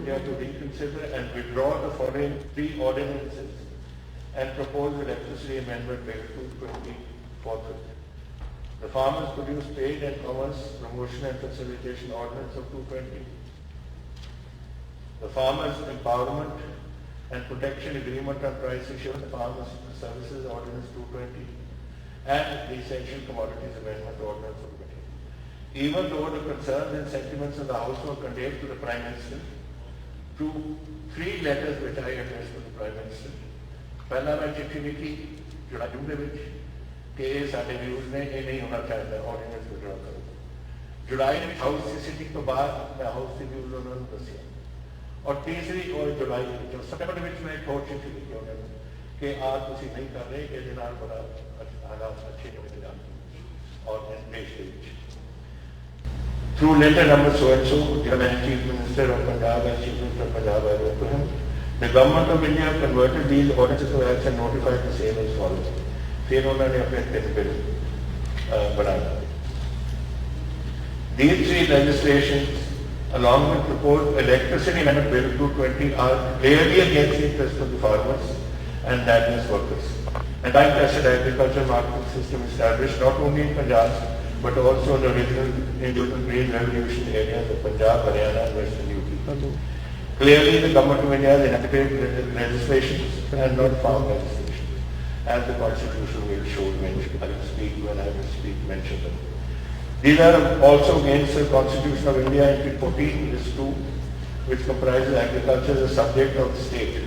India to reconsider and withdraw the following 3 ordinances and propose Electricity Amendment Bill 220 forthwith. The Farmers Produce Trade and Commerce Promotion and Facilitation Ordinance of 220. The Farmers Empowerment and Protection Agreement on Price Assurance Farmers Services Ordinance 220 and the Essential Commodities Amendment Ordinance of 20. Even though the concerns and sentiments of the House were conveyed to the Prime Minister through 3 letters which I addressed to the Prime Minister, पहला मैं चिट्ठी लिखी जुलाई जून कि साढ़े views ने ये नहीं होना चाहिए ऑर्डिनेंस विड्रॉ करो। जुलाई में हाउस की सिटिंग तो बाद मैं हाउस के व्यूज उन्होंने दसिया और तीसरी और जुलाई जो सितंबर में मैं एक और चिट्ठी लिखी उन्होंने कि आज तुम नहीं कर रहे कि जिन्हें बड़ा हालात अच्छे नहीं जाते और देश के बीच through letter number so and so, Chief Minister of Punjab and Chief Minister of Punjab, I wrote to him. The Government of India converted these ordinances to acts and notified the same as follows. फिर उन्होंने अपने 3 bill बनाया. These 3 legislations, along with proposed Electricity Amendment Bill 220, are clearly against the interests of the farmers and landless workers. And time-tested agricultural market system established not only in Punjab but also in the original Green Revolution areas of Punjab, Haryana, and Western UP. Clearly, the Government of India has enacted legislation and not farm legislation, as the Constitution will show when I will speak mention them. These are also against the Constitution of India in 14(2), which comprises agriculture as a subject of the state.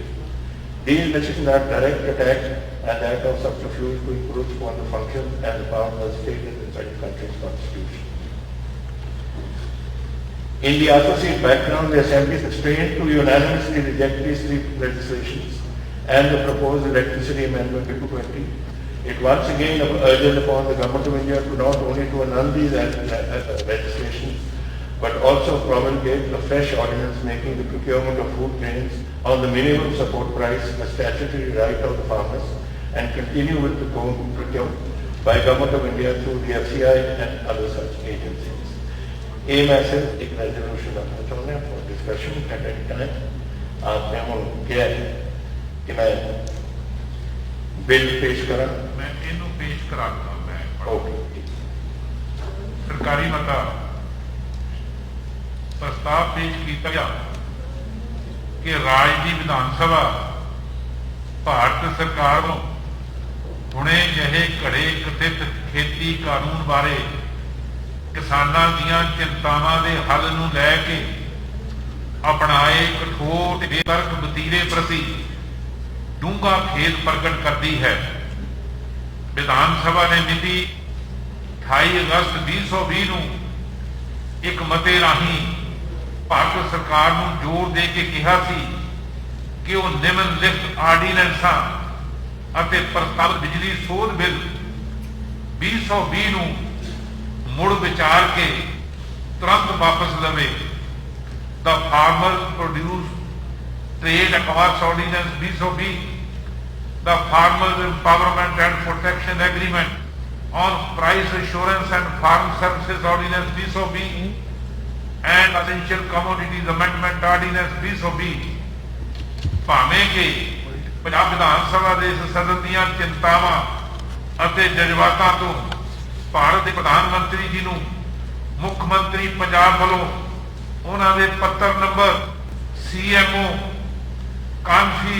These legislations are direct attack and act of subterfuge to encroach upon the functions and the powers of the state inside the country's constitution. In the associate background, the Assembly sustained to unanimously reject these 3 legislations and the proposed Electricity Amendment Bill 220. It once again urges upon the Government of India to not only to annul these legislations, but also promulgate a fresh ordinance making the procurement of food grains on the minimum support price a statutory right of the farmers and continue with the procurement by Government of India through the FCI and other such agencies. A message, एक resolution रखना चाहते हैं for discussion at any time. आपने हम क्या कि मैं bill पेश करा? मैं इन्हों पेश कराता हूँ मैं। ओके। सरकारी मता प्रस्ताव पेश किया गया कि राज्य की विधान सभा भारत सरकार को हुणे जहे घड़े कथित खेती कानून बारे किसानां दीयां चिंतावां दे हल नूं लै के अपनाए कठोर बेतर्क वतीरे प्रति डूंगा खेद प्रगट करती है। विधान सभा ने मिति 28 अगस्त 2020 नूं एक मते राही भारत सरकार नूं जोर दे के कहा सी कि वो निम्नलिखित आर्डीनेंसां ਅਤੇ ਪ੍ਰਸਤਾਵਿਤ ਬਿਜਲੀ ਸੋਧ ਬਿੱਲ 2020 ਨੂੰ ਮੁੜ ਵਿਚਾਰ ਕੇ ਤੁਰੰਤ ਵਾਪਸ ਲਵੇ। The Farmers Produce Trade and Commerce Ordinance 2020, the Farmers Empowerment and Protection Agreement on Price Assurance and Farm Services Ordinance 2020 and Essential Commodities Amendment Ordinance 2020 ਭਾਵੇਂ ਕਿ ਪੰਜਾਬ ਵਿਧਾਨ ਸਭਾ ਦੇ ਸਦਨ ਦੀਆਂ ਚਿੰਤਾਵਾਂ ਅਤੇ ਜਜ਼ਬਾਤਾਂ ਤੋਂ ਭਾਰਤ ਦੇ ਪ੍ਰਧਾਨ ਮੰਤਰੀ ਜੀ ਨੂੰ ਮੁੱਖ ਮੰਤਰੀ ਪੰਜਾਬ ਵੱਲੋਂ ਉਹਨਾਂ ਦੇ ਪੱਤਰ ਨੰਬਰ CMO ਕਾਂਫੀ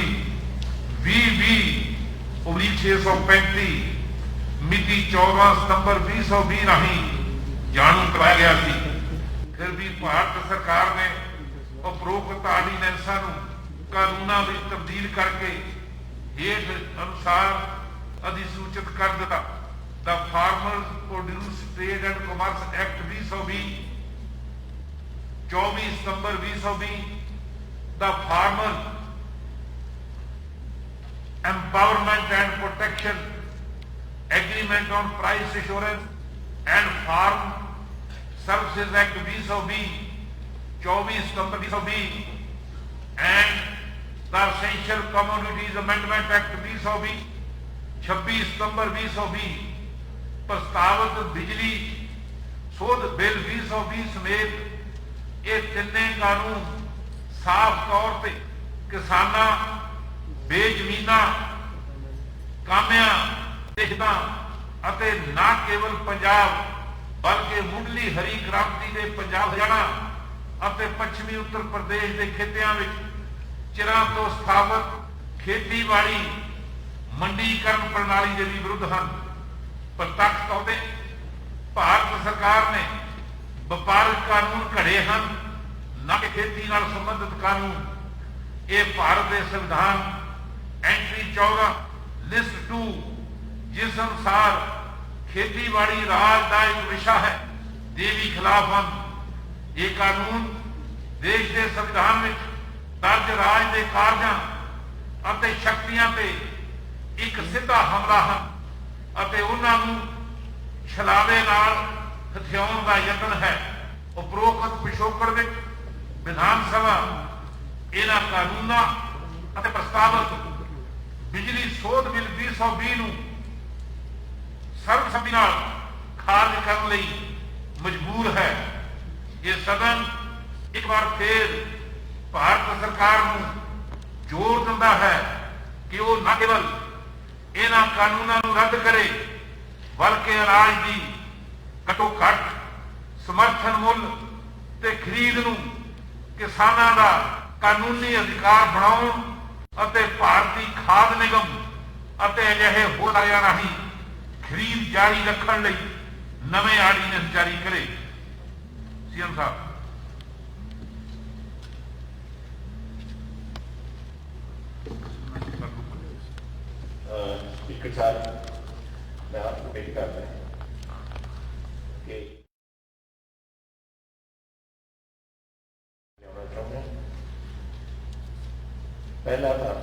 2020/635 ਮਿਤੀ 14 ਸਤੰਬਰ 2020 ਰਾਹੀਂ ਜਾਣੂ ਕਰਵਾਇਆ ਗਿਆ ਸੀ। ਫਿਰ ਵੀ ਭਾਰਤ ਸਰਕਾਰ ਨੇ ਉਪਰੋਕਤ ਆਰਡੀਨੈਂਸਾਂ ਨੂੰ ਕਾਨੂੰਨਾਂ ਵਿੱਚ ਤਬਦੀਲ ਕਰਕੇ ਹੇਠ ਅਨੁਸਾਰ ਅਧਿਸੂਚਿਤ ਕਰ ਦਿੱਤਾ। The Farmers Produce Trade and Commerce Act 2020 24 September 2020, The Farmers Empowerment and Protection Agreement on Price Assurance and Farm Services Act 2020 24 September 2020 and the Essential Commodities Amendment Act 2020 26 ਸਤੰਬਰ 2020 ਪ੍ਰਸਤਾਵਿਤ ਬਿਜਲੀ ਸੋਧ ਬਿੱਲ 2020 ਸਮੇਤ ਇਹ ਤਿੰਨੇ ਕਾਨੂੰਨ ਸਾਫ਼ ਤੌਰ ਤੇ ਕਿਸਾਨਾਂ, ਬੇਜ਼ਮੀਨਾਂ, ਕਾਮਿਆਂ, ਦਿਸ਼ਦਾਂ ਅਤੇ ਨਾ ਕੇਵਲ ਪੰਜਾਬ ਬਲਕਿ ਮੁੱਢਲੀ ਹਰੀ ਕ੍ਰਾਂਤੀ ਦੇ ਪੰਜਾਬ, ਹਰਿਆਣਾ ਅਤੇ ਪੱਛਮੀ ਉੱਤਰ ਪ੍ਰਦੇਸ਼ ਦੇ ਖਿੱਤਿਆਂ ਵਿੱਚ ਚਿਰਾਂ ਤੋਂ ਸਥਾਪਿਤ ਖੇਤੀਬਾੜੀ ਮੰਡੀਕਰਨ ਪ੍ਰਣਾਲੀ ਦੇ ਵੀ ਵਿਰੁੱਧ ਹਨ। ਪ੍ਰਤੱਖ ਤੌਰ ਤੇ ਭਾਰਤ ਸਰਕਾਰ ਨੇ ਵਪਾਰਕ ਕਾਨੂੰਨ ਘੜੇ ਹਨ, ਨਾ ਕਿ ਖੇਤੀ ਨਾਲ ਸੰਬੰਧਿਤ ਕਾਨੂੰਨ। ਇਹ ਭਾਰਤ ਦੇ ਸੰਵਿਧਾਨ ਐਂਟਰੀ 14 ਲਿਸਟ 2 ਜਿਸ ਅਨੁਸਾਰ ਖੇਤੀਬਾੜੀ ਰਾਜ ਦਾ ਇੱਕ ਵਿਸ਼ਾ ਹੈ ਦੇ ਵੀ ਖਿਲਾਫ ਹਨ। ਇਹ ਕਾਨੂੰਨ ਦੇਸ਼ ਦੇ ਸੰਵਿਧਾਨ ਵਿੱਚ ਦਰਜ ਰਾਜ ਦੇ ਕਾਰਜਾਂ ਅਤੇ ਸ਼ਕਤੀਆਂ ਤੇ ਇੱਕ ਸਿੱਧਾ ਹਮਲਾ ਹਨ ਅਤੇ ਉਹਨਾਂ ਨੂੰ ਛਲਾਵੇ ਨਾਲ ਹਥਿਆਉਣ ਦਾ ਯਤਨ ਹੈ। ਉਪਰੋਕਤ ਪਿਛੋਕੜ ਵਿੱਚ ਵਿਧਾਨ ਸਭਾ ਇਹਨਾਂ ਕਾਨੂੰਨਾਂ ਅਤੇ ਪ੍ਰਸਤਾਵਿਤ ਬਿਜਲੀ ਸੋਧ ਬਿੱਲ 2020 ਨੂੰ ਸਰਬਸੰਮਤੀ ਨਾਲ ਖਾਰਜ ਕਰਨ ਲਈ ਮਜਬੂਰ ਹੈ। ਇਹ ਸਦਨ ਇੱਕ ਵਾਰ ਫੇਰ ਭਾਰਤ ਸਰਕਾਰ ਨੂੰ ਜ਼ੋਰ ਦਿੰਦਾ ਹੈ ਕਿ ਉਹ ਨਾ ਕੇਵਲ ਇਹਨਾਂ ਕਾਨੂੰਨਾਂ ਨੂੰ ਰੱਦ ਕਰੇ ਬਲਕਿ ਅਨਾਜ ਦੀ ਘੱਟੋ ਘੱਟ ਸਮਰਥਨ ਮੁੱਲ ਤੇ ਖਰੀਦ ਨੂੰ ਕਿਸਾਨਾਂ ਦਾ ਕਾਨੂੰਨੀ ਅਧਿਕਾਰ ਬਣਾਉਣ ਅਤੇ ਭਾਰਤੀ ਖਾਦ ਨਿਗਮ ਅਤੇ ਅਜਿਹੇ ਹੋਰ ਅਦਾਰਿਆਂ ਰਾਹੀਂ ਖਰੀਦ ਜਾਰੀ ਰੱਖਣ ਲਈ ਨਵੇਂ ਆਰਡੀਨੈਂਸ ਜਾਰੀ ਕਰੇ। ਸੀਐਮ ਸਾਹਿਬ। स्पीकर साहब, मैं आपको पेश करता हूँ कि पहला था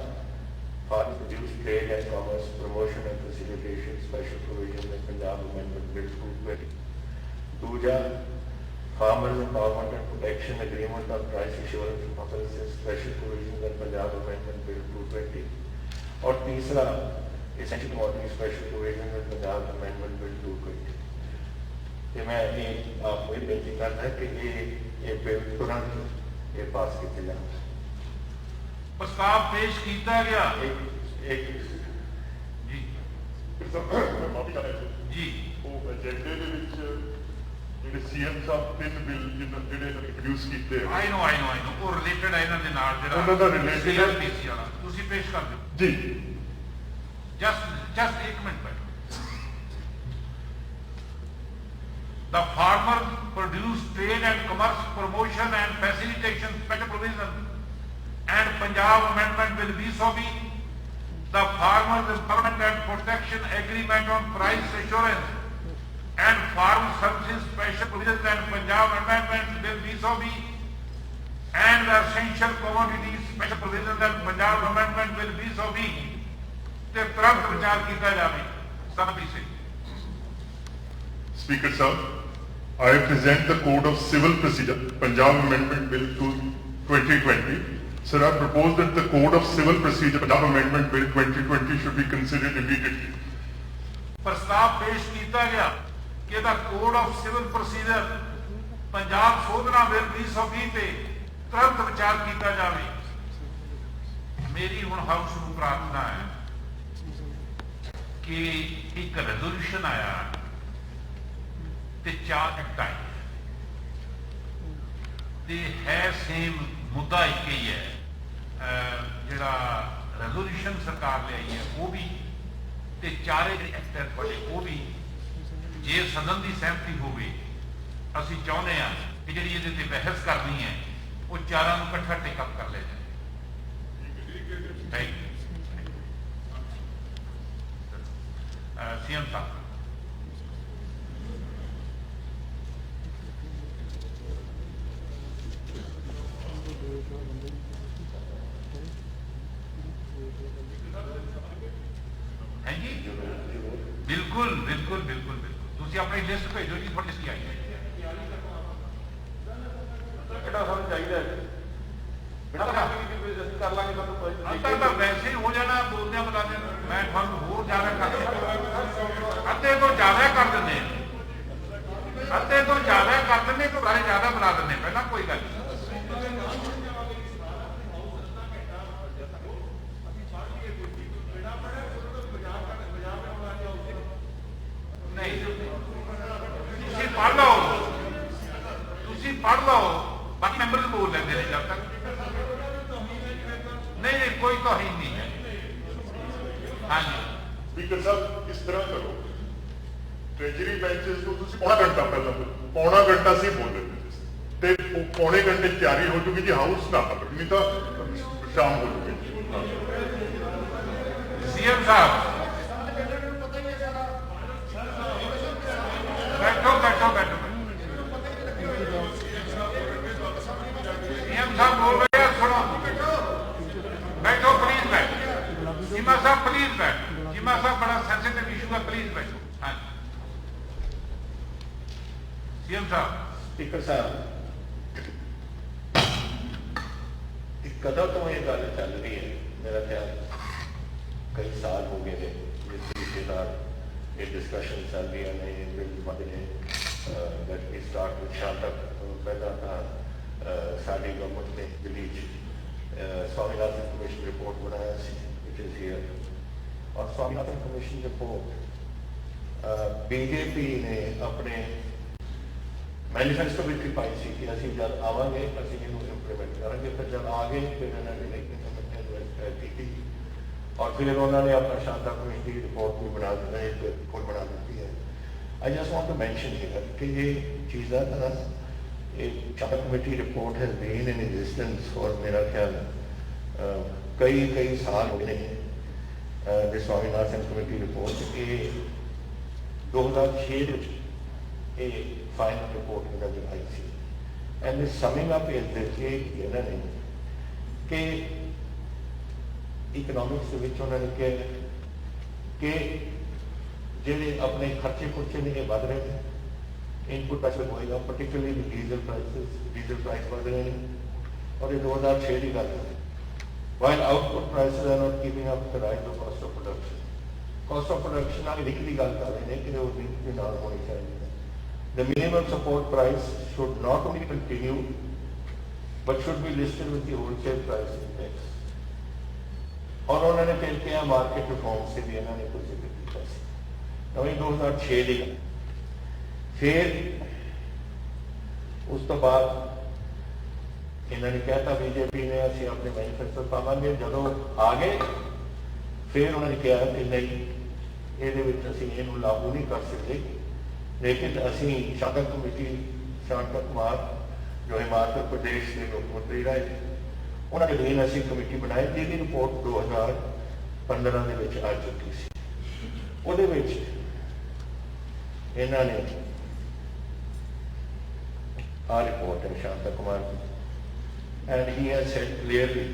Foreign Produce Trade and Commerce Promotion and Facilitation Special Provision in Punjab Amendment Bill 220. दूजा Farmers Empowerment and Protection Agreement on Price Assurance and Policies Special Provisions in Punjab Amendment Bill 220. और तीसरा Essential Commodity Special Provisions in Punjab Amendment Bill 220. कि मैं आपको ये बेनती करना है कि ये बिल तुरंत ये पास किए जाए। प्रस्ताव पेश किया गया। एक जी माफी चाहता हूं जी वो एजेंडे ਦੇ ਵਿੱਚ ਜਿਹੜੇ ਸੀਐਮ ਸਾਹਿਬ ਤਿੰਨ ਬਿੱਲ ਜਿਹੜੇ ਇੰਟਰੋਡਿਊਸ ਕੀਤੇ ਆਈ ਨੋ ਉਹ ਰਿਲੇਟਡ ਹੈ ਇਹਨਾਂ ਦੇ ਨਾਲ ਜਿਹੜਾ ਉਹਨਾਂ ਦਾ related ਹੈ। ਪੀਸੀ ਵਾਲਾ ਤੁਸੀਂ ਪੇਸ਼ ਕਰ ਦਿਓ ਜੀ just एक मिनट बैठो। The Farmer Produce Trade and Commerce Promotion and Facilitation Special Provision and Punjab Amendment Bill 2020, the Farmers Empowerment and Protection Agreement on Price Assurance and Farm Services Special Provisions and Punjab Amendment Bill 2020, and the Essential Commodities Special Provisions and Punjab Amendment Bill 2020 ਤੇ ਤੁਰੰਤ ਵਿਚਾਰ ਕੀਤਾ ਜਾਵੇ। ਸਭੀ ਸੇ Speaker Sir, I present the Code of Civil Procedure, Punjab Amendment Bill 2020. Sir, I propose that the Code of Civil Procedure, Punjab Amendment Bill 2020 should be considered immediately. ਪ੍ਰਸਤਾਵ ਪੇਸ਼ ਕੀਤਾ ਗਿਆ ਕਿ ਇਹਦਾ code of civil procedure Punjab ਸੋਧਨਾ bill 2020 ਤੇ ਤੁਰੰਤ ਵਿਚਾਰ ਕੀਤਾ ਜਾਵੇ। ਮੇਰੀ ਹੁਣ ਹਾਊਸ ਨੂੰ ਪ੍ਰਾਰਥਨਾ ਹੈ ਕਿ ਇੱਕ ਰੈਜ਼ੋਲੂਸ਼ਨ ਆਇਆ ਤੇ 4 ਐਕਟ ਆਏ ਤੇ ਹੈ ਸੇਮ ਮੁੱਦਾ ਇੱਕ ਹੀ ਹੈ। ਜਿਹੜਾ ਰੈਜ਼ੋਲੂਸ਼ਨ ਸਰਕਾਰ ਲਿਆਈ ਹੈ ਉਹ ਵੀ ਤੇ ਚਾਰੇ ਜਿਹੜੇ ਐਕਟ ਹੈ ਤੁਹਾਡੇ ਉਹ ਵੀ ਜੇ ਸਦਨ ਦੀ ਸਹਿਮਤੀ ਹੋਵੇ ਅਸੀਂ ਚਾਹੁੰਦੇ ਹਾਂ ਕਿ ਜਿਹੜੀ ਇਹਦੇ ਤੇ ਬਹਿਸ ਕਰਨੀ ਹੈ ਉਹ ਚਾਰਾਂ ਨੂੰ ਇਕੱਠਾ ਟੇਕ ਅਪ ਕਰ ਲਿਆ ਜਾਏ। सीएम साहब है जी बिल्कुल बिल्कुल बिल्कुल बिल्कुल तुम अपनी लिस्ट भेजो जी थोड़ी लिस्ट आई है ਤਾਂ ਵੈਸੇ ਹੋ ਜਾਣਾ ਬੋਲਦਿਆਂ ਬਤਾ ਦੇ ਮੈਂ ਤੁਹਾਨੂੰ ਹੋਰ ਜ਼ਿਆਦਾ ਕਰ ਅੱਧੇ ਤੋਂ ਜ਼ਿਆਦਾ ਕਰ ਦਿੰਦੇ ਅੱਧੇ ਤੋਂ ਜ਼ਿਆਦਾ ਕਰ ਦਿੰਦੇ ਤੋਂ ਬਾਰੇ ਜ਼ਿਆਦਾ ਬਣਾ ਦਿੰਦੇ ਪਹਿਲਾਂ ਕੋਈ ਗੱਲ ਨਹੀਂ कोई तौहीन नहीं है। हाँ जी स्पीकर साहब इस तरह करो, ट्रेजरी बेंचेस को ਤੁਸੀਂ ਪੌਣਾ ਘੰਟਾ ਪਹਿਲਾਂ ਪੌਣਾ ਘੰਟਾ ਸੀ ਬੋਲ ਰਹੇ ਤੇ ਪੌਣੇ ਘੰਟੇ ਤਿਆਰੀ ਹੋ ਚੁੱਕੀ ਜੀ, ਹਾਊਸ ਨਾ ਪਕੜ ਨਹੀਂ ਤਾਂ ਸ਼ਾਮ ਹੋ ਚੁੱਕੀ। सीएम साहब बैठो बैठो बैठो, सीएम साहब बोल रहे हैं, सुनो, बैठो प्लीज बैठो। चीमा साहब प्लीज बैठो, चीमा साहब बड़ा सेंसिटिव इशू है, प्लीज बैठो। हाँ सीएम साहब। स्पीकर साहब कदों तो ये गल चल रही है, मेरा ख्याल कई साल हो गए हैं जिस तरीके ये डिस्कशन चल रही है। नहीं बिल बदले स्टार्ट विद शाम तक पहला था साड़ी गवर्नमेंट ने दिल्ली स्वामीनाथन कमीशन रिपोर्ट बनाया विच इज हियर, और स्वामीनाथन कमीशन रिपोर्ट बीजेपी ने अपने मैनीफेस्टो में भी पाई सी कि असं जब आवेंगे असं इंप्लीमेंट करेंगे, फिर जब आ गए फिर इन्होंने नहीं इंप्लीमेंट की और फिर उन्होंने अपना शानदार कमीशन की रिपोर्ट भी बना दी है, रिपोर्ट बना दी है। I just want to mention here कि ये चीज़ा ना शानदार committee report has been in existence और मेरा ख्याल कई साल हो गए हैं। स्वामीनाथन कमेटी रिपोर्ट ये 2006 फाइनल रिपोर्ट नजर आई थी। एंड समिंग अप इज इन्होंने कि इकनॉमिक्स उन्होंने कहा कि जेडे अपने खर्चे खुर्चे ने बढ़ रहे हैं, इनपुट प्राइस होएगा, पर्टिकुलरली डीजल प्राइस बढ़ रहे हैं और ये 2006 की गल है। While output prices are not keeping up the rise of cost of production. Cost of production आगे लिख की गल कर रहे हैं कि वो लिंक के नाल होनी चाहिए। The minimum support price should not only continue but should be listed with the wholesale price index. और उन्होंने फिर क्या मार्केट रिफॉर्म से भी इन्होंने कुछ जिक्र किया। नवी 2006 की फिर उस तो बाद इन्होंने कहता बीजेपी ने असं अपने मैनीफेस्टो पावे जो आ गए, फिर उन्होंने कहा कि नहीं ये लागू नहीं कर सकते, लेकिन असी शांता कमेटी शांता कुमार जो हिमाचल प्रदेश के मुख्यमंत्री रहे उन्होंने मेन असी कमेटी बनाई जिसकी रिपोर्ट 2015 के आ चुकी सी। उहदे विच इन्होंने आ रिपोर्ट है शांता कुमार की and he has said clearly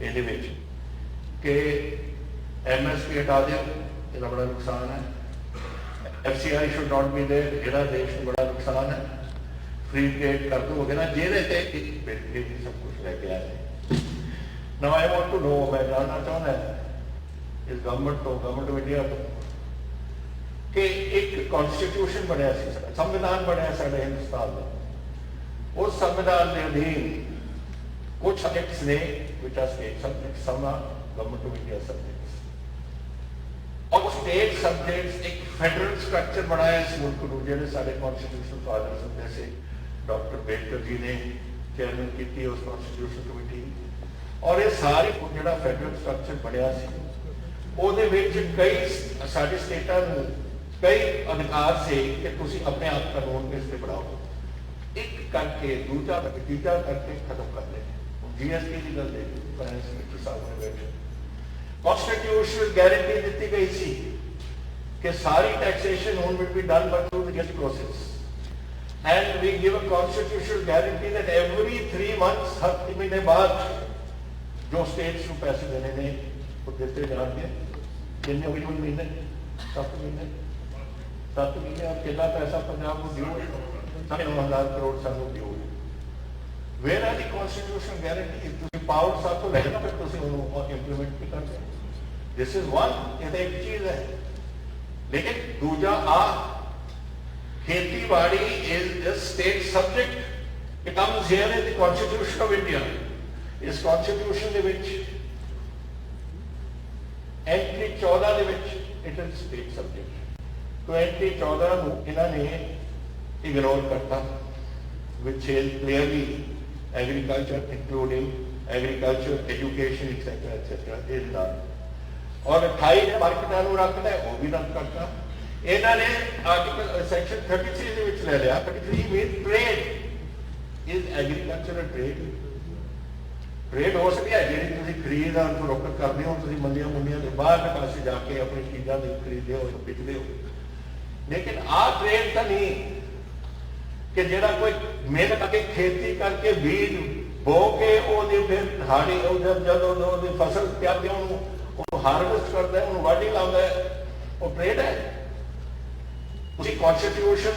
इहदे विच कि MSP हटा दो, इसका बड़ा नुकसान है। FCI should not be there, इहदा देश को बड़ा नुकसान है। फ्री ट्रेड कर दोगे ना जेदे ते सब कुछ लेके आए। Now I want to know, मैं जानना चाहता इस गवर्नमेंट तो गवर्नमेंट ऑफ इंडिया तो कि एक कॉन्स्टिट्यूशन बनया संविधान बनया साडे हिंदुस्तान में, उस संविधान के अधीन कुछ सब्जेक्ट्स ने which are state subjects, some are government of India subjects, और स्टेट सब्जेक्ट्स एक फेडरल स्ट्रक्चर बनाया इस मुल्क को, जिन्हें साडे कॉन्स्टिट्यूशनल फादर्स जैसे डॉक्टर अम्बेडकर जी ने चेयरमैन की उस कॉन्स्टिट्यूशन कमेटी, और ये सारे जो फेडरल स्ट्रक्चर बनया कई साढ़े स्टेटा कई अधिकार से कि तुसी अपने आप कानून बेस पे बनाओ, एक करके दूसरा तीसरा करके खत्म कर दे। GST की गल देखो, फाइनेंस मिनिस्टर साहब ने बैठे कॉन्स्टिट्यूशनल गारंटी दी गई थी कि सारी टैक्सेशन होन will be done by through the GST process, and we give a constitutional guarantee that every 3 months, हर 3 महीने बाद जो स्टेट्स को पैसे देने ने वो देते जाएंगे। कितने हुई महीने 7 महीने और कितना पैसा पंजाब को ड्यू है, 9,000 करोड़ सानू ड्यू है। Where are the constitutional guarantee, तुम पावर साथ तो लेना फिर तुम इंप्लीमेंट भी करते। दिस इज वन, ये एक चीज है। लेकिन दूजा खेती बाड़ी is a state subject. It comes here in the Constitution of India. इस कॉन्स्टिट्यूशन ਦੇ ਵਿੱਚ एंट्री 14 ਦੇ ਵਿੱਚ इट इज स्टेट सब्जेक्ट। तो एंट्री 14 ਨੂੰ ਇਹਨਾਂ ਨੇ इग्नोर करता, which is clearly agriculture including agriculture education etcetera is not और 28 ने मार्केटां नूं रखना है वो भी रद्द करता इन्होंने आर्टिकल सैक्शन 33 ਦੇ ਵਿੱਚ ਲੈ ਲਿਆ 33 mean trade is agricultural trade trade हो सकती है ਜਿਹੜੀ ਤੁਸੀਂ ਖਰੀਦ और फरोख्त करते हो ਤੁਸੀਂ ਮੰਡੀਆਂ ਮੁੰਡੀਆਂ ਦੇ ਬਾਹਰਲੇ ਪਾਸੇ ਜਾ ਕੇ ਆਪਣੀ ਚੀਜ਼ਾਂ ਦੇ ਖਰੀਦਦੇ ਹੋ ਵਿਕਦੇ ਹੋ लेकिन आ ट्रेड तो नहीं कि जेड़ा कोई मेहनत करके खेती करके बीज बो के फिर हाड़ी जब फसल त्यार हारवेस्ट करता है उन्होंने वाढ़ी लाता है वो ट्रेड है ਤੁਸੀਂ कॉन्स्टिट्यूशन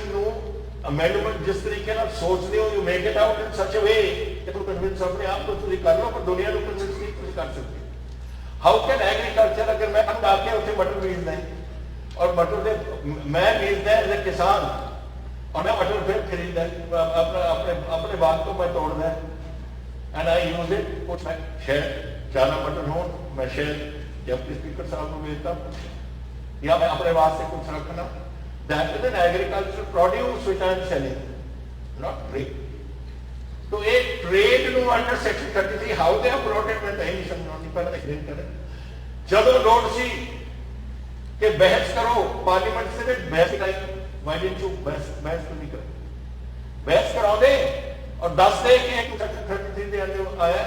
अमेंडमेंट जिस तरीके सोचते हो you make it out in such way कि तुम कन्विंस अपने आप को कर लो पर दुनिया को कन्विंस नहीं कर सकते हाउ कैन एग्रीकल्चर अगर मैं आके उत्थे मटर बीजना है और मटर दे मैं बीजना है एज ए किसान और मैं मटर फिर खरीदना अपने बाग को मैं तोड़ना है एंड आई यूज इट कुछ मैं शहर ज्यादा मटर हो मैं शहर जब स्पीकर साहब को भेजता या मैं अपने वास्ते कुछ रखना that is an agriculture produce which I am selling not trade तो एक trade no under section 33 how they have brought it मैं नहीं समझाऊंगी पहले एक्सप्लेन करें जब लोड सी कि बहस करो पार्लियामेंट से बहस कराई व्हाई डिडंट यू बहस क्यों नहीं करो बहस कराओ दे और दस दे कि एक सेक्शन 33 दे अंदर आया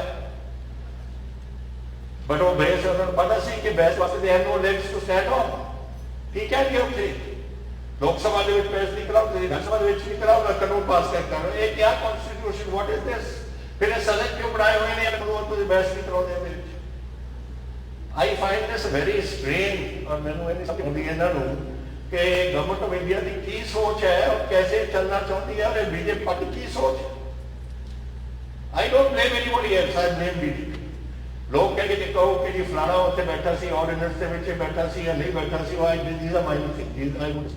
बट वो बहस उन्होंने पता सी कि बहस वास्ते they have no legs to stand on ठीक है कि ਉੱਥੇ लोक सभा ਦੇ ਵਿੱਚ ਬਹਿਸ ਨਹੀਂ ਕਰਾਓ ਤੇ ਵਿਧਾਨ ਸਭਾ ਦੇ ਵਿੱਚ ਨਹੀਂ ਕਰਾਓ ਨਾ ਕਾਨੂੰਨ ਪਾਸ ਕਰ ਰਹੇ ਇਹ ਕੀ ਕਨਸਟੀਟਿਊਸ਼ਨ ਵਾਟ ਇਜ਼ ਦਿਸ ਫਿਰ ਇਹ ਸਦਨ ਕਿਉਂ ਬਣਾਏ ਹੋਏ ਨੇ ਕਾਨੂੰਨ ਤੋਂ ਬਹਿਸ ਨਹੀਂ ਕਰਾਉਂਦੇ ਇਹਦੇ ਵਿੱਚ I find this very strange और मैंने ये समझ नहीं है ना कि गवर्नमेंट ऑफ इंडिया की की सोच है और कैसे चलना चाहती है और बीजेपी पार्टी की सोच I don't blame anybody else I blame BJP लोग कहेंगे कि कहो कि जी फलाना उत्थे बैठा सी ऑर्डिनेंस ਦੇ ਵਿੱਚ बैठा सी या नहीं बैठा सी I these are my things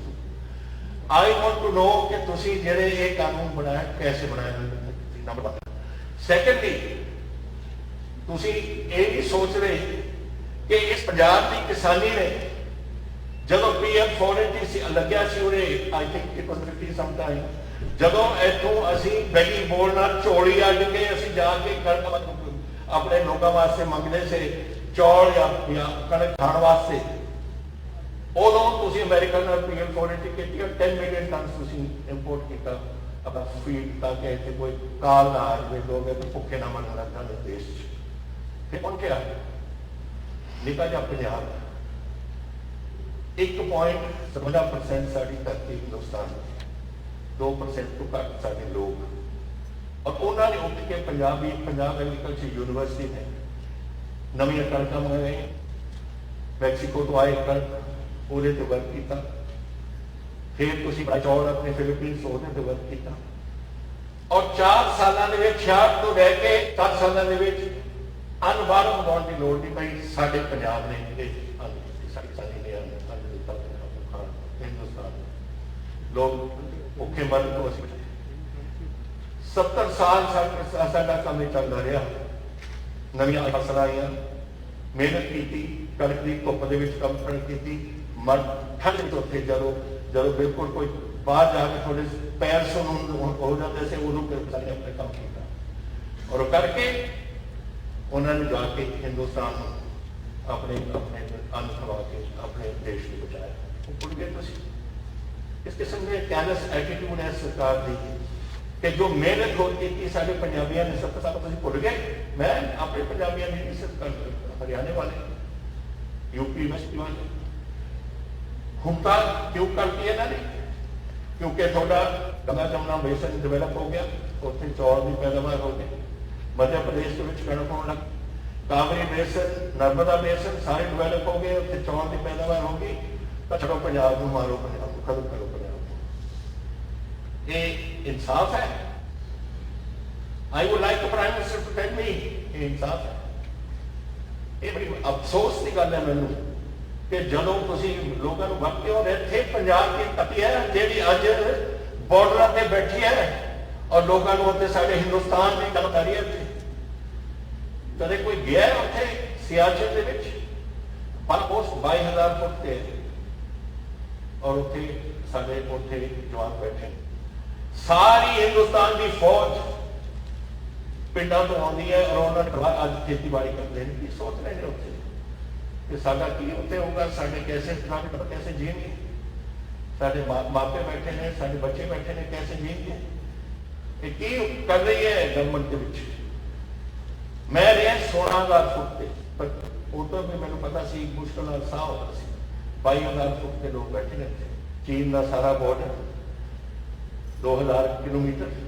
I want to know कि ਤੁਸੀਂ ਜਿਹੜੇ ਇਹ ਕਾਨੂੰਨ ਬਣਾਇਆ कैसे बनाया नंबर 1 secondly ਤੁਸੀਂ ਇਹ ਵੀ ਸੋਚ ਰਹੇ कि इस पंजाब की किसानी ने जब PM 480 लग्या सी उरे I think it was 50 some time जदों इथों असी बैगी बोलना झोली अड्ड के असी जाके कणक अपने लोगों वास्ते मंगते से चौल या कणक खाण वास्ते उदों तुसीं अमेरिका नाल PM 480 की 10 मिलियन टन तुसीं इंपोर्ट किया अपना फीड ताकि इत्थे कोई काल ना आ जाए लोग भुखे ना मरन लग जाए देश फिर कौन क्या निका जा पंजाब 1.17% साड़ी धरती हिंदुस्तान 2% तो घट सारे लोग और उन्होंने उठ के पंजाब एग्रीकल्चर यूनिवर्सिटी ने नवी कणक मंगाई मैक्सीको तो आए कणक वो वर्क किया फिर तुम चौल अपने फिलीपीनस वो वर्क किया और 4 सालों के 66 तो लैके 10 सालों के अन्न बाहर मंगाने की लोड़ नहीं पई साडे पंजाब ने हिंदुस्तान लोग भुखे मरन तो असीं 70 साल साडा काम चलता रहा नवीं फसल आईयां मेहनत की कणक की धुप के कम की मर ठंड उत्थे जदों बिल्कुल कोई बाहर जाके थोड़े पैर सुन हो जाते थे उदों अपने काम किया और करके उन्होंने जाके हिंदुस्तान अपने अपने अन्न खवा के अपने देश को बचाया भुल गए तुम इस किस्म के कैलस एटीट्यूड है सरकार की कि जो मेहनत होती थी साढ़े पंजाबियों ने 70 साल तुम भुल गए मैं अपने पंजाबियों ने हरियाणे वाले यूपी वेस्ट वाले हुक्का क्यों करती है इन्होंने क्योंकि थोड़ा गंगा जमुना बेसन डिवेलप हो गया उत्थे चौल की पैदावार हो गई मध्य प्रदेश के कणक होने लग कावेरी बेसन नर्मदा बेसन सारे डिवेलप हो गए उत्थे चौल की पैदावार हो गई तो चलो पंजाब को मारो पंजाब को खत्म करो पंजाब को ये इंसाफ है I would like the prime minister to tell me ये इंसाफ है ये बड़ी अफसोस की गल है मैनू कि जदों तुसीं लोगों को वरते हो इत्थे पंजाब की धरती है जिहड़ी अज बॉर्डर ते बैठी है और लोगों को उत्थे साडे हिंदुस्तान की गल कर रही है कदे कोई गया है उत्थे सियाचिन दे विच पर पोस्ट 22,000 फुट ते और उत्थे साडे उत्थे जवान बैठे सारी हिंदुस्तान की फौज ਪਿੰਡਾਂ ਤੋਂ ਆਉਂਦੀ ਹੈ ਔਰ ਉਹਨਾਂ ਨੇ ਅੱਜ ਖੇਤੀਬਾੜੀ ਕਰਦੇ ਨੇ, ਕੀ ਸੋਚ ਰਹੇ ਨੇ ਉੱਥੇ ਕਿ ਸਾਡਾ ਕੀ ਉੱਥੇ ਹੋਊਗਾ, ਸਾਡੇ ਕੈਸੇ कैसे जिएंगे, साढ़े मापे बैठे ने, साढ़े बच्चे बैठे ने, कैसे जिएंगे, ये की कर रही है गवर्नमेंट के विच। मैं रहा 16,000 फुट पे, पर उधर भी मैंने पता सी मुश्किल नाल साह होता सी, 22,000 फुट पे लोग बैठे ने। चीन का सारा बॉर्डर 2,000 किलोमीटर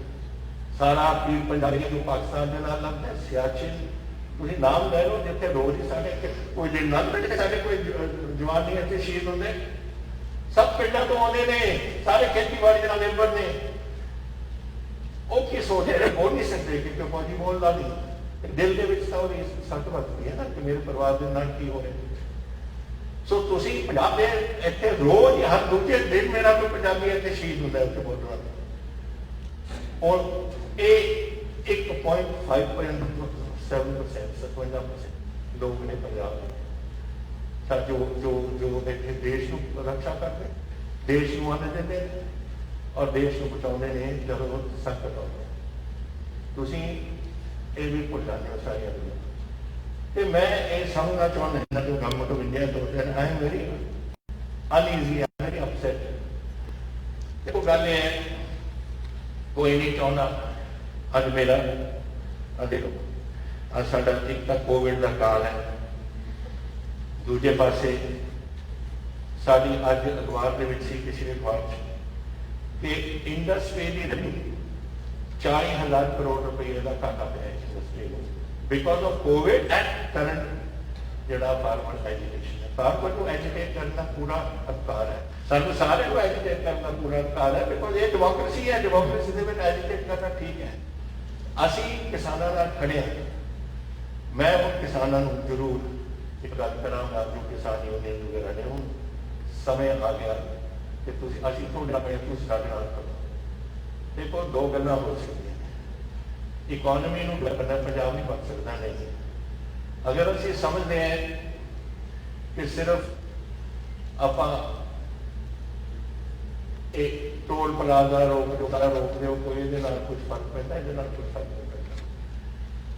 सारा पीर पंजाबी जो पाकिस्तान के नाल लगता है, सियाचिन ਤੁਸੀਂ ਨਾਮ ਲੈ ਲਓ, ਜਿੱਥੇ ਰੋਜ਼ ਹੀ ਸਾਡੇ ਕੋਈ ਦਿਨ ਨਾ ਬੈਠੇ, ਸਾਡੇ ਕੋਈ ਜਵਾਨ ਨਹੀਂ ਇੱਥੇ ਸ਼ਹੀਦ ਹੁੰਦੇ, ਸਭ ਪਿੰਡਾਂ ਤੋਂ ਆਉਂਦੇ ਨੇ, ਸਾਰੇ ਖੇਤੀਬਾੜੀ ਦੇ ਨਾਲ ਨਿਰਭਰ ਨੇ। ਉਹ ਕੀ ਸੋਚਦੇ ਨੇ, ਬੋਲ ਨਹੀਂ ਸਕਦੇ ਕਿ ਫੌਜੀ ਬੋਲਦਾ ਨਹੀਂ, ਦਿਲ ਦੇ ਵਿੱਚ ਤਾਂ ਉਹਦੀ ਸੱਟ ਵੱਜਦੀ ਹੈ ਨਾ ਕਿ ਮੇਰੇ ਪਰਿਵਾਰ ਦੇ ਨਾਲ ਕੀ ਹੋ ਰਿਹਾ। ਸੋ ਤੁਸੀਂ ਪੰਜਾਬ ਦੇ ਇੱਥੇ ਰੋਜ਼ ਹਰ ਦੂਜੇ ਦਿਨ ਮੇਰਾ ਕੋਈ ਪੰਜਾਬੀ ਇੱਥੇ ਸ਼ਹੀਦ ਹੁੰਦਾ ਉੱਥੇ ਬੋਲਣਾ, ਔਰ ਇਹ 1.5% 7% 57% ਲੋਕ ਨੇ ਪੰਜਾਬ ਦੇ ਜੋ ਜੋ ਜੋ ਇੱਥੇ ਦੇਸ਼ ਨੂੰ ਰੱਖਿਆ ਕਰਦੇ, ਦੇਸ਼ ਨੂੰ ਆਨੰਦ ਦਿੰਦੇ ਔਰ ਦੇਸ਼ ਨੂੰ ਬਚਾਉਂਦੇ ਨੇ ਜਦੋਂ ਸੰਕਟ ਆਉਂਦਾ। ਤੁਸੀਂ ਇਹ ਵੀ ਭੁੱਲ ਜਾਂਦੇ ਹੋ ਸਾਰੀਆਂ ਗੱਲਾਂ। ਤੇ ਮੈਂ ਇਹ ਸਮਝਣਾ ਚਾਹੁੰਦਾ ਹਾਂ ਕਿ ਗਵਰਨਮੈਂਟ ਆਫ ਇੰਡੀਆ ਤੋਂ I am very uneasy, I am very upset. ਦੇਖੋ ਗੱਲ ਇਹ ਹੈ, ਕੋਈ ਨਹੀਂ ਚਾਹੁੰਦਾ ਅੱਜ ਮੇਰਾ ਦੇਖੋ ਅੱਜ ਸਾਡਾ ਇੱਕ ਤਾਂ ਕੋਵਿਡ ਦਾ ਕਾਲ ਹੈ, ਦੂਜੇ ਪਾਸੇ ਸਾਡੀ ਅੱਜ ਅਖਬਾਰ ਦੇ ਵਿੱਚ ਸੀ, ਕਿਸੇ ਅਖਬਾਰ 'ਚ ਕਿ ਇੰਡਸਟਰੀ ਦੀ ਰਵੀ 40,000 ਕਰੋੜ ਰੁਪਏ ਦਾ ਘਾਟਾ ਪਿਆ ਇੰਡਸਟਰੀ ਨੂੰ because of Covid and current ਜਿਹੜਾ ਫਾਰਮਰ ਐਜੂਕੇਸ਼ਨ ਹੈ। ਫਾਰਮਰ ਨੂੰ ਐਜੂਕੇਟ ਕਰਨ ਦਾ ਪੂਰਾ ਅਧਿਕਾਰ ਹੈ, ਸਾਨੂੰ ਸਾਰਿਆਂ ਨੂੰ ਐਜੂਕੇਟ ਕਰਨ ਦਾ ਪੂਰਾ ਅਧਿਕਾਰ ਹੈ, ਬਿਕੋਜ਼ ਇਹ ਡੈਮੋਕ੍ਰੇਸੀ ਹੈ, ਡੈਮੋਕ੍ਰੇਸੀ ਦੇ ਵਿੱਚ ਐਜੂਕੇਟ ਕਰਨਾ ਠੀਕ ਹੈ। ਅਸੀਂ ਕਿਸਾਨਾਂ ਨਾਲ ਖੜੇ ਹਾਂ। ਮੈਂ ਹੁਣ ਕਿਸਾਨਾਂ ਨੂੰ ਜ਼ਰੂਰ ਇੱਕ ਗੱਲ ਕਰਾਂਗਾ, ਜੋ ਕਿਸਾਨ ਯੂਨੀਅਨ ਵਗੈਰਾ ਨੇ, ਹੁਣ ਸਮੇਂ ਆ ਗਿਆ ਕਿ ਤੁਸੀਂ ਅਸੀਂ ਤੁਹਾਡੇ ਨਾਲ, ਤੁਸੀਂ ਸਾਡੇ ਨਾਲ ਕਰੋ। ਦੇਖੋ ਦੋ ਗੱਲਾਂ ਹੋ ਸਕਦੀਆਂ ਨੇ, ਇਕੋਨਮੀ ਨੂੰ ਕਰਨਾ ਪੰਜਾਬ ਨਹੀਂ ਬਚ ਸਕਦਾ ਨਹੀਂ। ਅਗਰ ਅਸੀਂ ਸਮਝਦੇ ਹਾਂ ਕਿ ਸਿਰਫ ਆਪਾਂ ਇਹ ਟੋਲ ਪਲਾਜ਼ਾ ਰੋਕਦੇ ਹੋ, ਕੋਈ ਇਹਦੇ ਨਾਲ ਕੁਝ ਫਰਕ ਪੈਂਦਾ, ਇਹਦੇ ਨਾਲ ਕੁਝ ਫਰਕ ਨਹੀਂ ਪੈਂਦਾ।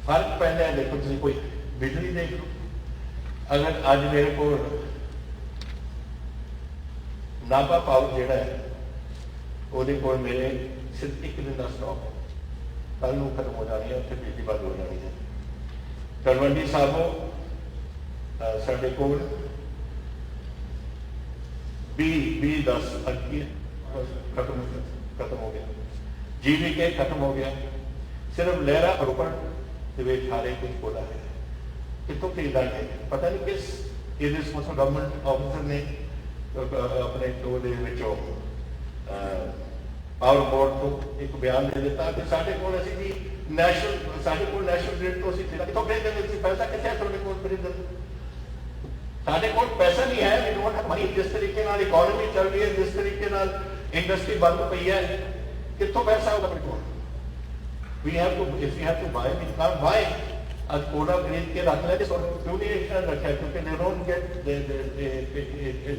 ਫਰਕ ਪੈਂਦਾ ਹੈ, ਦੇਖੋ ਤੁਸੀਂ ਕੋਈ ਬਿਜਲੀ ਦੇਖ ਲਓ, ਅਗਰ ਅੱਜ ਮੇਰੇ ਕੋਲ ਨਾਭਾ ਪਾਵਰ ਜਿਹੜਾ ਹੈ ਉਹਦੇ ਕੋਲ ਮੇਰੇ ਸਿਰਫ ਇੱਕ ਦਿਨ ਦਾ ਸਟਾਕ ਹੈ, ਕੱਲ ਨੂੰ ਖਤਮ ਹੋ ਜਾਣੀ ਹੈ, ਉੱਥੇ ਬਿਜਲੀ ਬੰਦ ਹੋ ਜਾਣੀ ਹੈ। ਤਲਵੰਡੀ ਸਾਬੋ ਸਾਡੇ ਕੋਲ 20-10 ਅੱਗੇ खत्म हो गया, GVK खत्म हो गया, सिर्फ लहरा रोपड़ हारे कुछ बोला है, कितों के इलाके पता नहीं किस गवर्नमेंट ऑफिसर ने अपने पावर बोर्ड को एक बयान दे दिता कि साढ़े को जी नैशनल ग्रिड तो कितों खरीदते, पैसा कितने थोड़े को खरीदते, साढ़े को पैसा नहीं है, वी डोंट हैव मनी। जिस तरीके नाल इकोनॉमी चल रही है, जिस तरीके नाल इंडस्ट्री बंद पई है, कितों पैसा होगा अपने को? We have to, if you have to buy, we can buy. आज कोड़ा खरीद के रख ले, क्यों नहीं रखा? क्योंकि दे डोंट गेट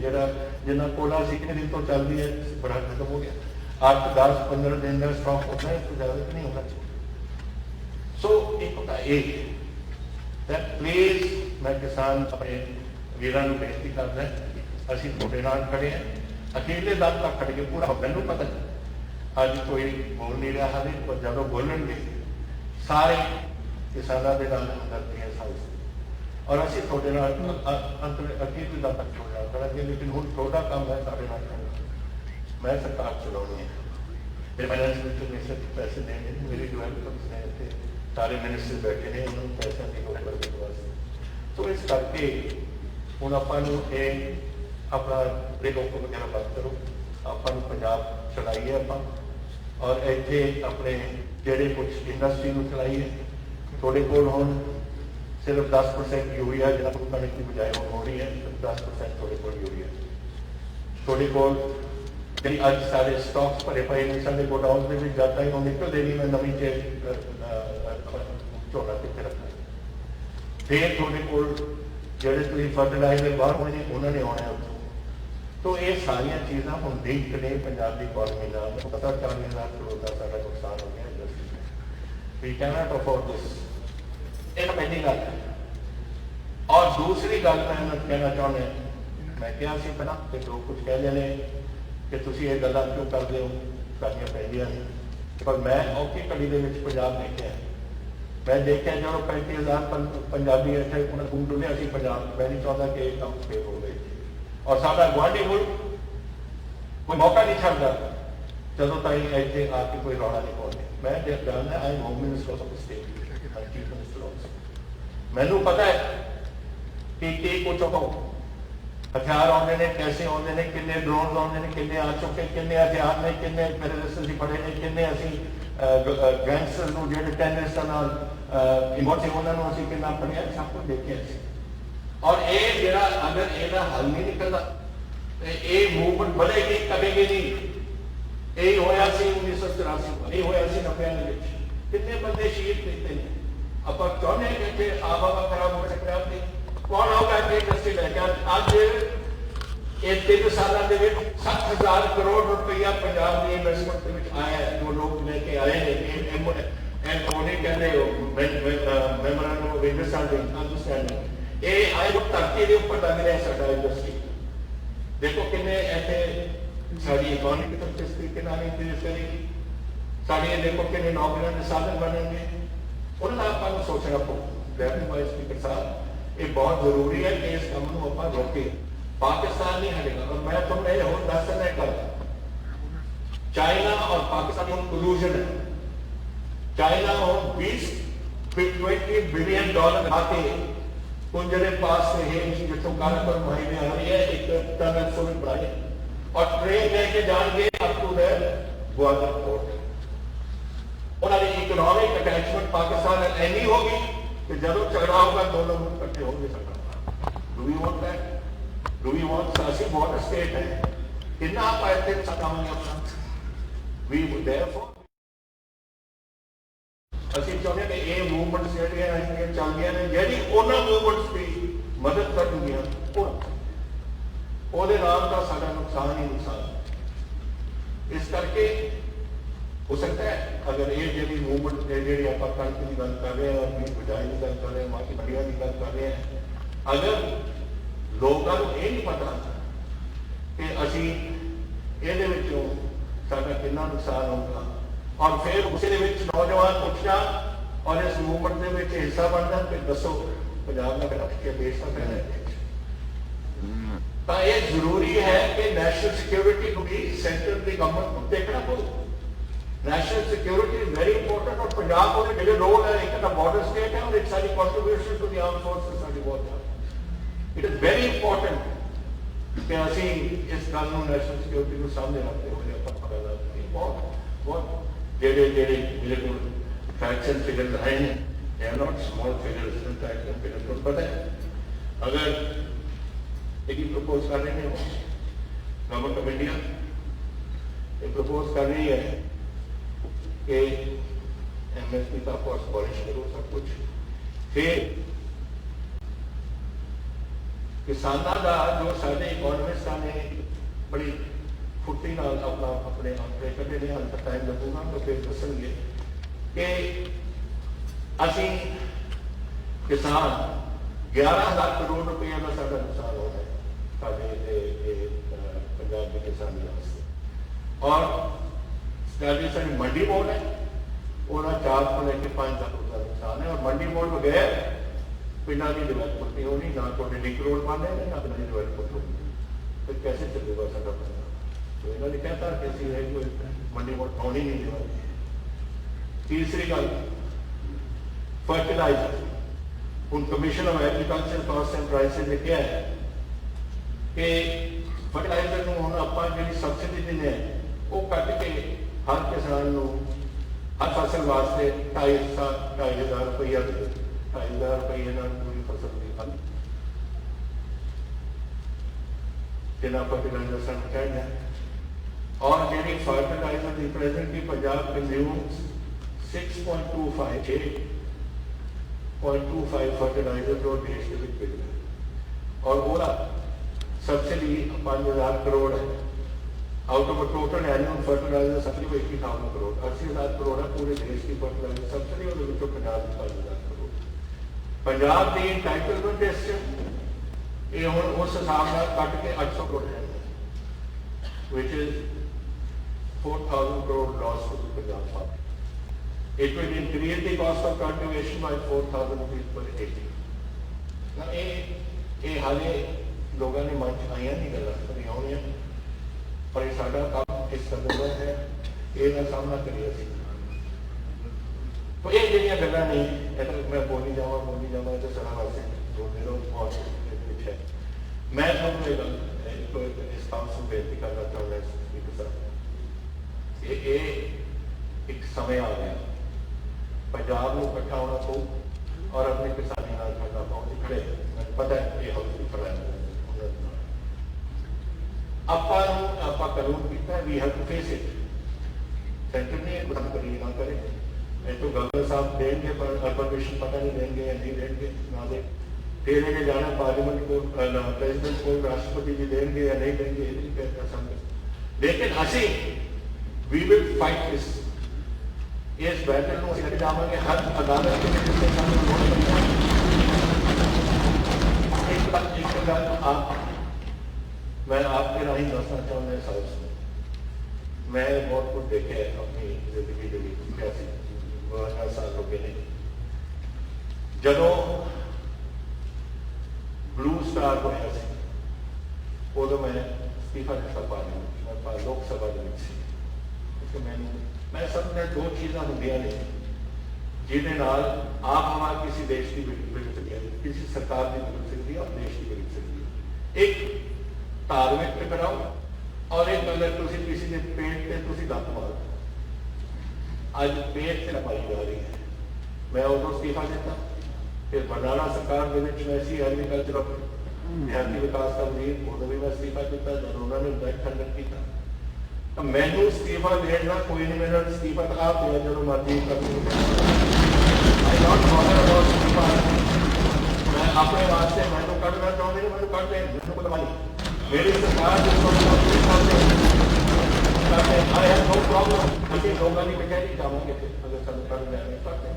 जरा जिन्ना कोड़ा सी कितने दिन तो चल रही है, बड़ा खत्म हो गया। 8-10-15 दिन का स्टॉक होता है, तो ज्यादा नहीं होना चाहिए। सो एक होता एक प्लीज, मैं किसान अपने वीरां नूं बेनती करदा, ਅਸੀਂ ਤੁਹਾਡੇ ਨਾਲ ਖੜੇ ਹਾਂ, ਅਕੇਲੇ ਦਮ ਤੱਕ ਖੜ ਕੇ ਪੂਰਾ। ਮੈਨੂੰ ਪਤਾ ਅੱਜ ਕੋਈ ਬੋਲ ਨਹੀਂ ਰਿਹਾ ਹਾਲੇ, ਪਰ ਜਦੋਂ ਬੋਲਣਗੇ ਸਾਰੇ ਕਿਸਾਨਾਂ ਦੇ ਨਾਲ ਹਮਦਰਦੀ ਹੈ ਸਾਡੀ, ਔਰ ਅਸੀਂ ਤੁਹਾਡੇ ਨਾਲ ਅਕੇਲੇ ਦਮ ਤੱਕ ਖੜਾਂਗੇ। ਲੇਕਿਨ ਹੁਣ ਤੁਹਾਡਾ ਕੰਮ ਹੈ ਸਾਡੇ ਨਾਲ ਖੜਨਾ। ਮੈਂ ਸਰਕਾਰ ਚਲਾਉਣੀ ਹੈ, ਮੇਰੇ ਫਾਈਨੈਂਸ ਮਿਨਿਸਟਰ ਪੈਸੇ ਦੇਣੇ, ਮੇਰੀ ਜੋ ਹੈ ਇੱਥੇ ਸਾਰੇ ਮਿਨਿਸਟਰ ਬੈਠੇ ਨੇ, ਉਹਨਾਂ ਨੂੰ ਪੈਸਿਆਂ ਦੀ ਲੋੜ ਪੈ ਵਾਸਤੇ। ਸੋ ਇਸ ਕਰਕੇ ਹੁਣ ਆਪਾਂ ਨੂੰ ਇਹ ਆਪਣਾ ਲੋਕ ਵਗੈਰਾ ਬੰਦ ਕਰੋ, ਆਪਾਂ ਨੂੰ ਪੰਜਾਬ ਚਲਾਈਏ ਆਪਾਂ, ਔਰ ਇੱਥੇ ਆਪਣੇ ਜਿਹੜੇ ਕੁਝ ਇੰਡਸਟਰੀ ਨੂੰ ਚਲਾਈਏ। ਤੁਹਾਡੇ ਕੋਲ ਹੁਣ ਸਿਰਫ 10% ਯੂਰੀਆ ਜਿਹੜਾ ਕਣਕ ਦੀ ਬਜਾਏ ਹੋ ਰਹੀ ਹੈ, 10% ਤੁਹਾਡੇ ਕੋਲ ਯੂਰੀਆ। ਤੁਹਾਡੇ ਕੋਲ ਜਿਹੜੀ ਅੱਜ ਸਾਡੇ ਸਟਾਕਸ ਭਰੇ ਪਏ ਨੇ, ਸਾਡੇ ਗੋਡਾਊਨ ਦੇ ਵਿੱਚ ਜਾਂਦਾ ਹੀ ਉਹ ਨਿਕਲਦੇ ਨਹੀਂ, ਮੈਂ ਨਵੀਂ ਝੋਨਾ ਕਿੱਥੇ ਰੱਖਣਾ। ਫਿਰ ਤੁਹਾਡੇ ਕੋਲ ਜਿਹੜੇ ਤੁਸੀਂ ਫਰਟੀਲਾਈਜ਼ਰ ਬਾਹਰ ਹੋਣੇ ਉਹਨਾਂ ਨੇ ਆਉਣਾ ਉੱਥੋਂ। तो ये सारिया चीज़ा हम देख रहे पंजाब की इकोनॉमी का पता 40,000 करोड़ का सारा नुकसान हो गया इंडस्ट्री में। We cannot afford this. एक पहली गल है। और दूसरी गल मैं कहना चाहना, मैं क्या सी पहला कि लोग कुछ कह देने कि तुसी ये गल्लां क्यों करदे हो, करनियां पैंदियां ने, पर मैं औखी घड़ी दे विच पंजाब देखिया। मैं देखिया जो 35,000 पंजाबी इत्थे उन्हें घूम डुलिया सी पंजाब। मैं नहीं चाहता कि ये काम फेल हो गए। और साडा गुआढ़ी मुल्क कोई मौका नहीं छड्डदा जदों ताईं इत्थे आके कोई रौला नहीं पाउंदे। मैं जानना I am home minister of the state, chief minister of. मैनू पता है कि कुछ हो हथियार आते हैं, कैसे आते हैं, किन्ने ड्रोन आते हैं, किन्ने आ चुके, किन्ने हथियार ने, किन्ने टेररिस्ट असीं फड़े ने, किन्ने असीं गैंगस्टर नूं जिहड़े टेररिस्टां नाल इन्वॉल्व सी उन्हां नूं असीं किन्ना फड़िया, सब कुछ देखिया। और ये जिहड़ा अगर इहदा हल नहीं निकलदा ये मूवमेंट बढ़ेगी, कटेगी नहीं। यही होया सी 1984 यही होया सी 90 दे विच, किन्ने बंदे शहीद कीते ने। ਆਪਾਂ ਚਾਹੁੰਦੇ ਹਾਂ ਕਿ ਇੱਥੇ ਆਵਾਵਾ ਖਰਾਬ ਹੋ ਸਕਦਾ ਹੈ। कौन होगा इंडस्ट्री लैके अज ये 3 सालों के 60,000 करोड़ रुपया पंजाब की इन्वेस्टमेंट आया है, जो लोग लेके आए हैं मेमोरेंडम ऑफ अंडरस्टैंडिंग ये आए वो धरती के उपर लग रहा है। साडा इंडस्ट्री देखो किन्ने इत्थे साडी इकोनॉमी की तरफ किस तरीके नाल इंक्रीज करेगी, साडी देखो किन्ने नौकरियों के साधन बनेंगे, उन्होंने आपां नूं सोचना पਊ। स्पीकर साहब ये बहुत जरूरी है कि इस काम को आप रोके। पाकिस्तान नहीं हटेगा। और मैं तुमने और दस नहीं कर, चाइना और पाकिस्तान में कोलूजन है। चाइना और 20 बिलियन डॉलर आके कुंजरे पास से है जितों काराकोरम हाईवे आ रही है, एक टनल फुल बनाए और ट्रेन लेके जाएंगे up to the Gwadar port. उन्होंने इकोनॉमिक अटैचमेंट पाकिस्तान ऐनी होगी कि जब झगड़ा होगा दोनों मुल्क इकट्ठे होंगे। Do we want that? Do we want ऐसी बॉर्डर स्टेट है कितना आप आते सतावेंगे अपना। वी देयरफॉर ਅਸੀਂ ਚਾਹੁੰਦੇ ਕਿ ਇਹ ਮੂਵਮੈਂਟਸ ਜਿਹੜੀਆਂ ਅਸੀਂ ਚੱਲਦੀਆਂ ਨੇ ਜਿਹੜੀ ਉਹਨਾਂ ਮੂਵਮੈਂਟਸ ਦੀ ਮਦਦ ਕਰਨਗੀਆਂ ਉਹਦੇ ਨਾਲ ਤਾਂ ਸਾਡਾ ਨੁਕਸਾਨ ਹੀ ਨੁਕਸਾਨ। ਇਸ ਕਰਕੇ हो सकता है अगर ये जी मूवमेंट जी आप कणक की गल कर रहे हैं और बीज बिजाई की गल कर रहे हैं, बाकी मंडिया की गल कर रहे हैं, अगर लोगों को ये नहीं पता कि असी ये साडा कितना नुकसान होगा और फिर उस नौजवान उठ जा और इस मूवमेंट के हिस्सा बन जाए, फिर दसो पंजाब में रख के देश का पहले। तो ये जरूरी है कि नैशनल सिक्योरिटी को भी सेंटर की गवर्नमेंट को देखना पड़ेगा। National security is very important और पंजाब को जो रोल है एक बॉर्डर स्टेट है और एक सारी contribution to the armed forces साडी बहुत है। इट इज वेरी इंपॉर्टेंट कि असी इस गल को नेशनल सिक्योरिटी को सामने रखते हुए बहुत जेडे मेरे को फैक्ट्स एंड फिगर्स आए हैं, they are not small figures, in fact and figures को पता है। अगर एक ही प्रपोज कर रहे हैं गवर्नमेंट ऑफ इंडिया ये प्रपोज कर रही है कि एमएसपी का कॉस्ट अबॉलिश करो सब कुछ, फिर किसानों का जो सारे इकोनॉमिस्ट ने बड़ी फुर्ती नाल अपना अपने आंकड़े कढ़े ने, हाल तक टाइम लगूगा तो फिर दसेंगे कि असी किसान 11,000 करोड़ रुपये का साडा नुकसान हो रहा है साडे पंजाब के किसानी वास्ते। और साड़ी मंडी बोर्ड है वह 4 को लेकर 5 लाख रुपये नुकसान है। और मंडी बोर्ड बगैर पिंडा की डिवेलपमेंट नहीं होनी, ना तो लिंक रोड बने ना पिंडा की डिवेलपमेंट होगी, फिर कैसे चलेगा सारा पैसा। तो इन्होंने कहता कैसी है कोई मंडी बोर्ड होनी नहीं देगा। तीसरी गल फर्टिलाइजर, उन commission of agriculture cost and prices ने क्या है कि फर्टिलाइजर को हम आप जी सबसिडी देने वो कट के हर किसान को हर फसल वास्ते 2,500 रुपया 2,500 रुपये पूरी फसल की खल जिन्ना फर्टिलाइजर सन चाहिए। और जी फर्टिलाइजर की प्रेजेंटली पंजाब कंज्यूम्स 6.25 फर्टिलाइजर जो देश के बिक रहा और वो सबसिडी 5,000 करोड़ है out of total annual fertiliser subsidy 80,000 crore 80,000 crore है पूरे देश की फर्टिलाइजर सब्सिडी और पंजाब 5,000 करोड़ पंजाब की इंटाइटलमेंट ये हम उस हिसाब से कट के 800 करोड़ है which is 4,000 crore loss to the Punjab farmer. It will increase the cost of cultivation by 4,000 rupees per acre. Now, ये हाले लोगों ने मन च आईया नहीं गल्लां करियां होणियां पर ये साडा काम इस कदम दा है ਇਹਦਾ ਸਾਹਮਣਾ ਕਰੀਏ ਅਸੀਂ तो ये ਜਿਹੜੀਆਂ ਗੱਲਾਂ ਨਹੀਂ ਇਹ ਤਾਂ ਮੈਂ ਬੋਲੀ ਜਾਵਾਂ ਤੇ ਸਾਰਾ ਵਾਸਤੇ ਬੋਲਦੇ ਰਹੋ ਬਹੁਤ ਕੁਝ ਹੈ ਮੈਂ ਤੁਹਾਨੂੰ ਇਹ ਗੱਲ ਕੋਈ ਇਸ ਕੰਮ ਨੂੰ ਬੇਨਤੀ ਕਰਨਾ ਚਾਹੁੰਦਾ ਇੱਕ ਸਰ ਇਹ ਇੱਕ समय आ गया पंजाब में इकट्ठा होना पो और अपने किसानी नाल खड़ा पहुंच खड़े पता है ये हम खड़ा आपा कानून किया we have to face it centre ने बंद करिए ना करे तो गवर्नर साहब देंगे पर परमिशन पता नहीं देंगे या नहीं देंगे ना दे फिर लेके जाना पार्लियामेंट को प्रेसिडेंट को राष्ट्रपति जी देंगे या नहीं देंगे ये नहीं कहता समझ लेकिन असी वी विल फाइट दिस इस बैटल को लेकर जावांगे हर अदालत के जिसके सामने वोट करना एक गल आप मैं आपके राही दसना चाहूँगा साहब मैं बहुत कुछ देखे अपनी जिंदगी के लिए कैसे 52 साल हो गए नहीं जदों ब्लू स्टार होया सी उदों मैं इस्तीफा दिता पार्लियामेंट लोक सभा मैं समझना दो चीज़ा होंदियां ने जिहदे नाल आप हमारा किसी देश की बिगड़ सकती है किसी सरकार की बिगड़ सकती है और देश की बिगड़ सकती है एक धार्मिक टकराव और एक अगर तुसी किसी के पेट पे तुसी लत मारो अज पेट से पाई जा रही है मैं उदों इस्तीफा दिता फिर बरनाला सरकार के विच वैसी एग्रीकल्चर देहाती विकास का वजीर उदों भी मैं इस्तीफा दिता जब उन्होंने बैंक खंडन किया तो मैनू इस्तीफा देना कोई नहीं मेरा इस्तीफा तो आप दिया जो मर्जी कर आई नॉट बॉदर अबाउट इस्तीफा मैं अपने वास्ते मैनू कटना चाहते नहीं मैनू कट दें मैनू कोई मेरी सरकार आई हैव नो प्रॉब्लम अभी लोगों की कचहरी जावांगे अगर सब कर जाएंगे करते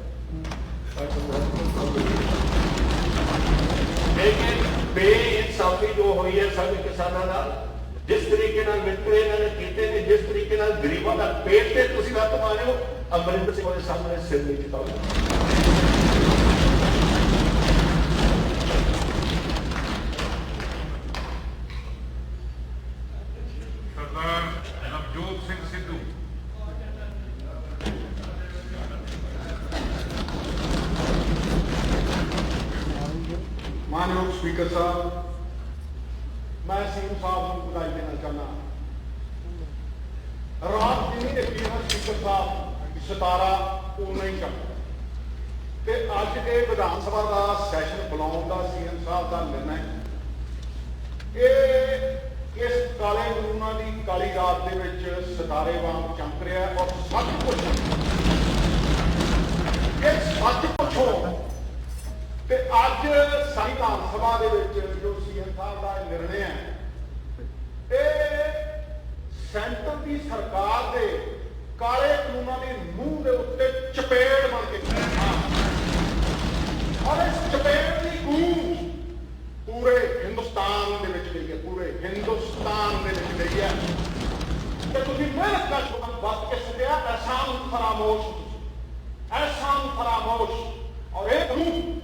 लेकिन बेइंसाफी जो हुई है सभी किसानों नाल जिस तरीके वितरे इन्होंने किए ने जिस तरीके गरीबों का पेट से तुम लत मारे हो अमरिंदर सिंह के सामने सिर नहीं झुकाओ सरदार नवजोत सिंह सिद्धू मानयोग स्पीकर साहब मैं सीएम साहब को बधाई देना चाहना रात जिन्नी देखी है स्पीकर साहब 17 उन्ना ही करना अज के विधान सभा का सैशन बुलाने का सीएम साहब का निर्णय इस काले कानूनों की काली रात के सितारे वांग चमक रहा है और सचमुच सचमुच ते अज संविधान सभा जो सीएम साहब का निर्णय है सेंटर की सरकार के काले कानूनों के मुंह के उत्ते चपेट बन के और इस चपेट की गूंज पूरे हिंदुस्तान के गई है पूरे हिंदुस्तान के गई है कि तुम मेहनत का शुभ वक्त के सकिया एहसान फरामोश और एक रूप